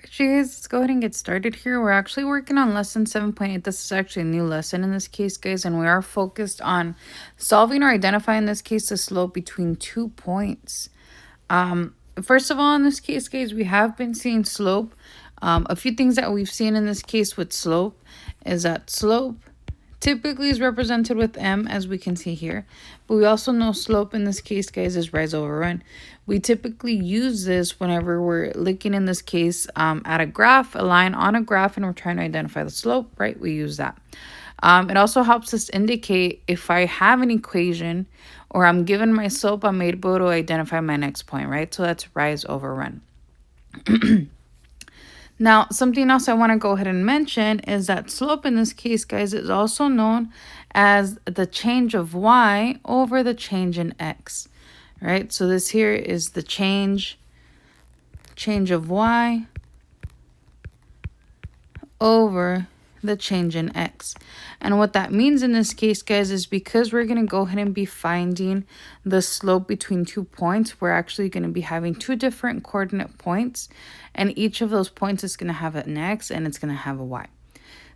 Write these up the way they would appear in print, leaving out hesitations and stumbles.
Actually, guys, let's go ahead and get started here. We're actually working on lesson 7.8. This is actually a new lesson in this case, guys, and we are focused on solving or identifying, in this case, the slope between 2 points. First of all, in this case, guys, we have been seeing slope. A few things that we've seen in this case with slope is that slope typically is represented with m, as we can see here, but we also know slope in this case, guys, is rise over run. We typically use this whenever we're looking, in this case, at a graph, a line on a graph, and we're trying to identify the slope, right? We use that. It also helps us indicate if I have an equation or I'm given my slope, I'm able to identify my next point, right? So that's rise over run. Now, something else I want to go ahead and mention is that slope in this case, guys, is also known as the change of y over the change in x, right? So this here is the change of y over the change in x. And what that means in this case, guys, is because we're going to go ahead and be finding the slope between 2 points, we're actually going to be having 2 different coordinate points, and each of those points is going to have an x and it's going to have a y.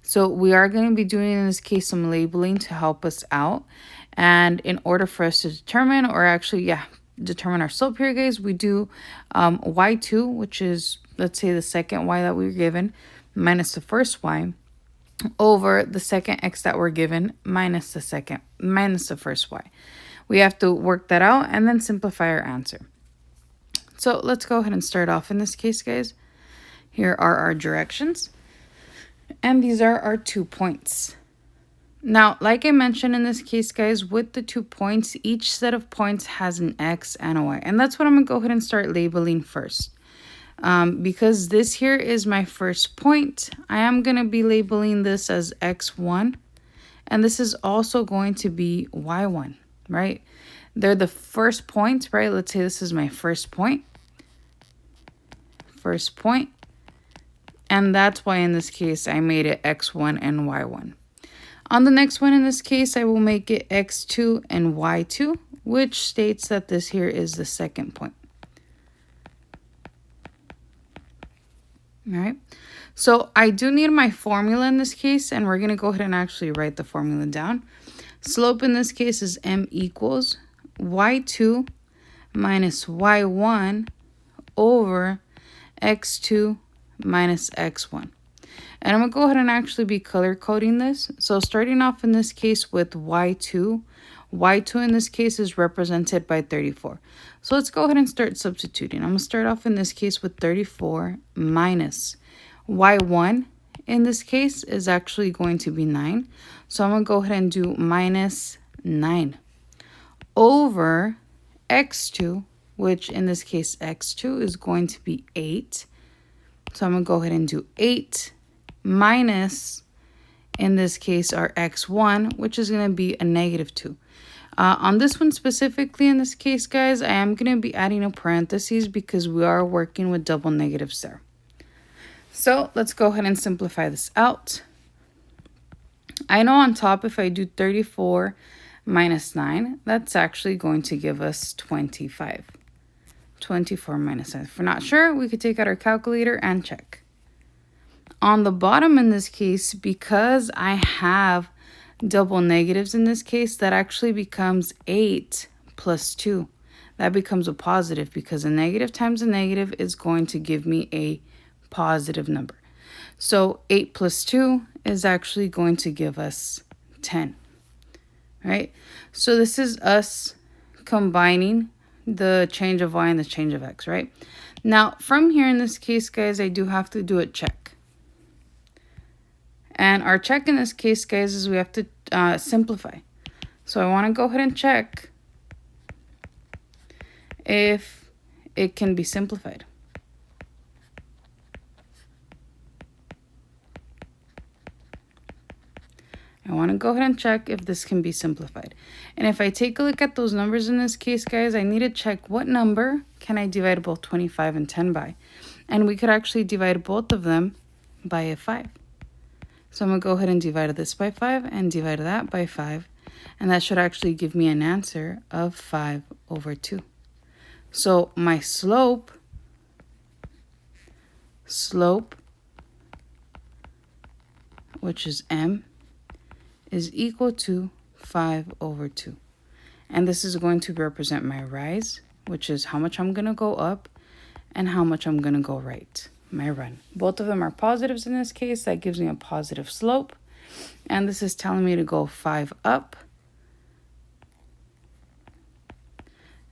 So we are going to be doing, in this case, some labeling to help us out. And in order for us to determine, or actually, determine our slope here, guys, we do y2, which is, let's say, the second y that we were given, minus the first y, over the second x that we're given, minus the first y. We have to work that out and then simplify our answer. So let's go ahead and start off in this case, guys. Here are our directions, and these are our 2 points. Now, like I mentioned in this case, guys, with the 2 points, each set of points has an x and a y, and that's what I'm going to go ahead and start labeling first. Because this here is my first point, I am going to be labeling this as x1, and this is also going to be y1, right? They're the first points, right? Let's say this is my first point, and that's why in this case I made it x1 and y1. On the next one, in this case, I will make it x2 and y2, which states that this here is the second point. All right, so I do need my formula in this case, and we're going to go ahead and actually write the formula down. Slope in this case is m equals y2 minus y1 over x2 minus x1. And I'm going to go ahead and actually be color coding this. So starting off in this case with y2 in this case is represented by 34. So let's go ahead and start substituting. I'm going to start off in this case with 34 minus y1 in this case is actually going to be 9. So I'm going to go ahead and do minus 9 over x2, which in this case x2 is going to be 8. So I'm going to go ahead and do 8 minus, in this case, our x1, which is going to be a negative 2. On this one specifically, in this case, guys, I am going to be adding a parentheses because we are working with double negatives there. So let's go ahead and simplify this out. I know on top, if I do 34 minus 9, that's actually going to give us 25. 24 minus 9. If we're not sure, we could take out our calculator and check. On the bottom in this case, because I have double negatives in this case, that actually becomes 8 plus 2. That becomes a positive because a negative times a negative is going to give me a positive number. So 8 plus 2 is actually going to give us 10, right? So this is us combining the change of y and the change of x, right? Now, from here in this case, guys, I do have to do a check. And our check in this case, guys, is we have to simplify. So I want to go ahead and check if it can be simplified. I want to go ahead and check if this can be simplified. And if I take a look at those numbers in this case, guys, I need to check what number can I divide both 25 and 10 by. And we could actually divide both of them by a 5. So I'm going to go ahead and divide this by 5 and divide that by 5. And that should actually give me an answer of 5 over 2. So my slope slope, which is m, is equal to 5 over 2. And this is going to represent my rise, which is how much I'm going to go up and how much I'm going to go right, my run. Both of them are positives in this case. That gives me a positive slope. And this is telling me to go 5 up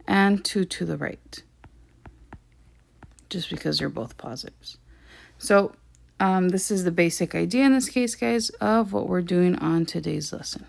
and 2 to the right, just because they're both positives. So this is the basic idea in this case, guys, of what we're doing on today's lesson.